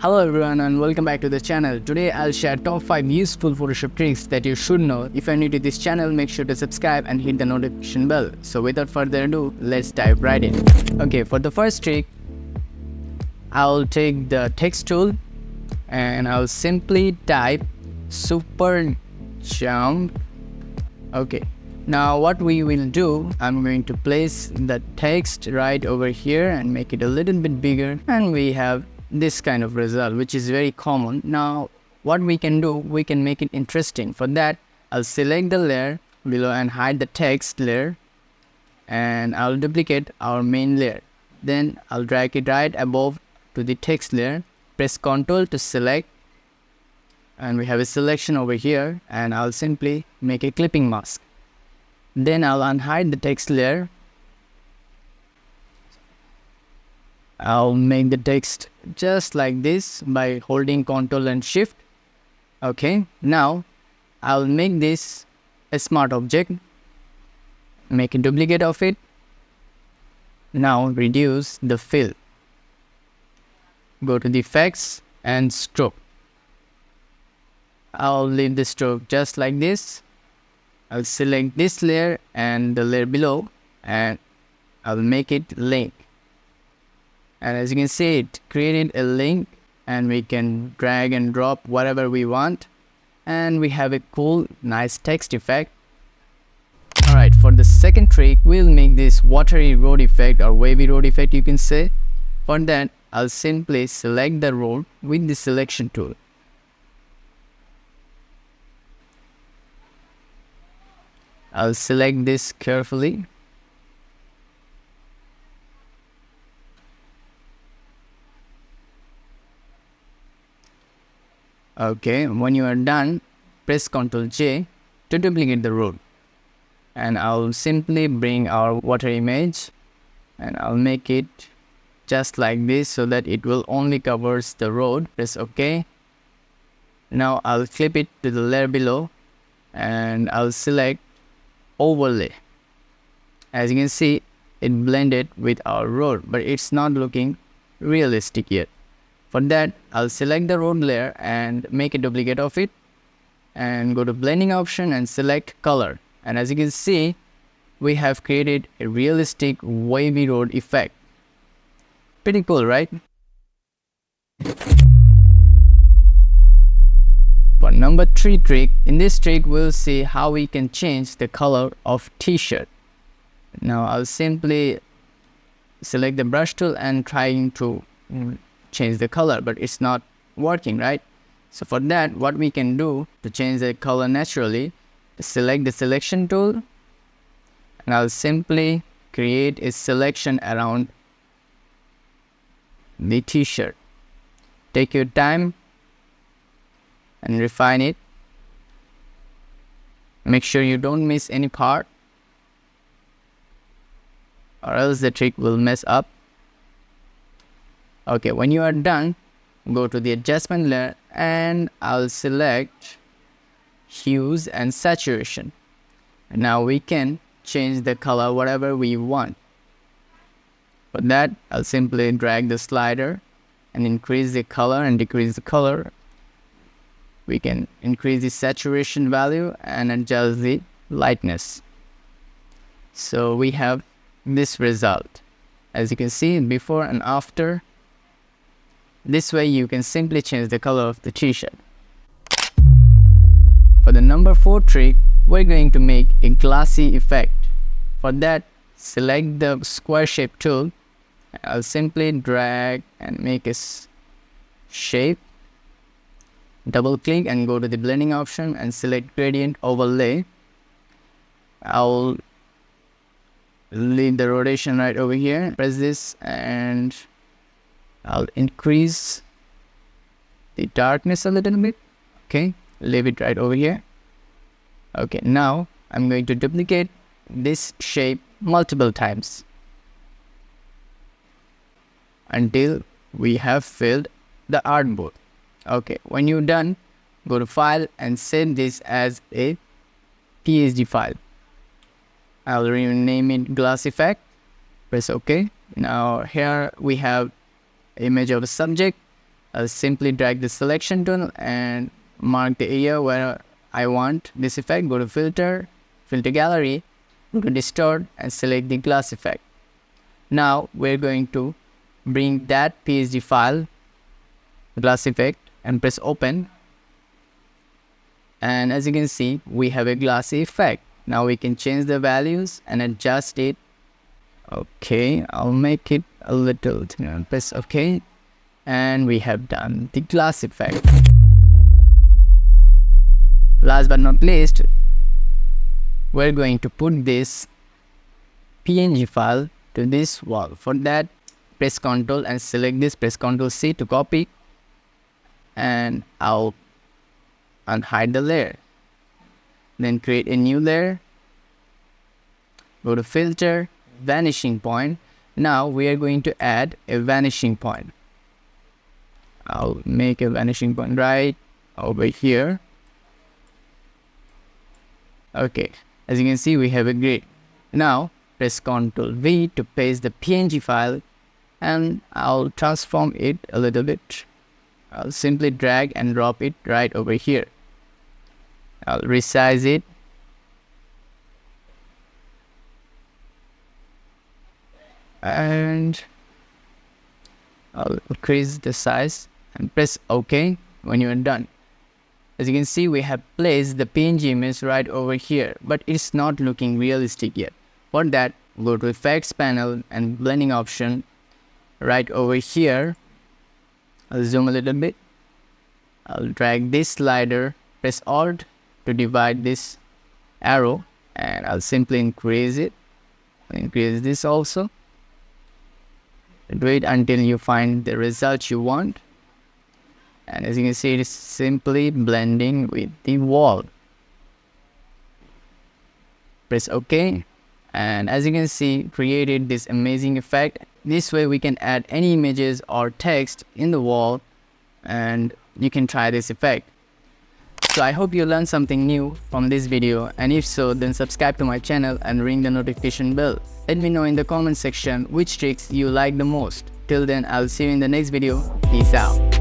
Hello everyone and welcome back to the channel. Today I'll share top 5 useful Photoshop tricks that you should know. If you're new to this channel, make sure to subscribe and hit the notification bell. So without further ado, let's dive right in. Okay, for the first trick, I'll take the text tool and I'll simply type super jump. Okay, now what we will do, I'm going to place the text right over here and make it a little bit bigger, and we have this kind of result, which is very common. Now what we can do, we can make it interesting. For that, I'll select the layer below and hide the text layer, and I'll duplicate our main layer. Then I'll drag it right above to the text layer, press Ctrl to select, and we have a selection over here, and I'll simply make a clipping mask. Then I'll unhide the text layer. I'll make the text just like this by holding Ctrl and Shift. Okay, now I'll make this a smart object, make a duplicate of it. Now reduce the fill. Go to the effects and stroke. I'll leave the stroke just like this. I'll select this layer and the layer below, and I'll make it link. And as you can see, it created a link, and we can drag and drop whatever we want, and we have a cool, nice text effect. Alright, for the second trick, we'll make this watery road effect, or wavy road effect you can say. For that, I'll simply select the road with the selection tool. I'll select this carefully. Okay, when you are done, press Ctrl J to duplicate the road. And I'll simply bring our water image and I'll make it just like this so that it will only covers the road. Press OK. Now I'll flip it to the layer below and I'll select overlay. As you can see, it blended with our road, but it's not looking realistic yet. For that, I'll select the road layer and make a duplicate of it, and go to blending option and select color. And as you can see, we have created a realistic wavy road effect. Pretty cool, right? For number 3 trick, in this trick we'll see how we can change the color of t-shirt. Now I'll simply select the brush tool and trying to change the color, but it's not working, right? So for that, what we can do to change the color naturally, select the selection tool, and I'll simply create a selection around the t-shirt. Take your time and refine it. Make sure you don't miss any part, or else the trick will mess up. Okay, when you are done, go to the adjustment layer and I'll select hues and saturation. And now we can change the color whatever we want. For that, I'll simply drag the slider and increase the color and decrease the color. We can increase the saturation value and adjust the lightness. So we have this result. As you can see, before and after. This way you can simply change the color of the t-shirt. For the number 4 trick, we're going to make a glossy effect. For that, select the square shape tool. I'll simply drag and make a shape. Double click and go to the blending option and select gradient overlay. I'll leave the rotation right over here. Press this and I'll increase the darkness a little bit. Okay, leave it right over here. Okay, now I'm going to duplicate this shape multiple times until we have filled the artboard. Okay, when you're done, go to file and save this as a PSD file. I'll rename it Glass Effect. Press OK. Now here we have image of a subject, I'll simply drag the selection tool and mark the area where I want this effect. Go to filter, filter gallery, go to distort and select the glass effect. Now we're going to bring that PSD file, glass effect, and press open. And as you can see, we have a glassy effect. Now we can change the values and adjust it. Okay, I'll make it a little, press OK. And we have done the glass effect. Last but not least, we're going to put this PNG file to this wall. For that, press Ctrl and select this, press Ctrl C to copy, and I'll unhide the layer. Then create a new layer, go to filter, vanishing point. Now we are going to add a vanishing point. I'll make a vanishing point right over here. Okay, as you can see, we have a grid. Now press Ctrl V to paste the PNG file, and I'll transform it a little bit. I'll simply drag and drop it right over here. I'll resize it. And I'll increase the size and press OK when you are done. As you can see, we have placed the PNG image right over here, but it's not looking realistic yet. For that, go to Effects panel and Blending option right over here. I'll zoom a little bit. I'll drag this slider, press Alt to divide this arrow, and I'll simply increase it. Increase this also. Do it until you find the result you want. And as you can see, it is simply blending with the wall. Press OK. And as you can see, created this amazing effect. This way we can add any images or text in the wall, and you can try this effect. So I hope you learned something new from this video, and if so, then subscribe to my channel and ring the notification bell. Let me know in the comment section which tricks you like the most. Till then, I'll see you in the next video. Peace out.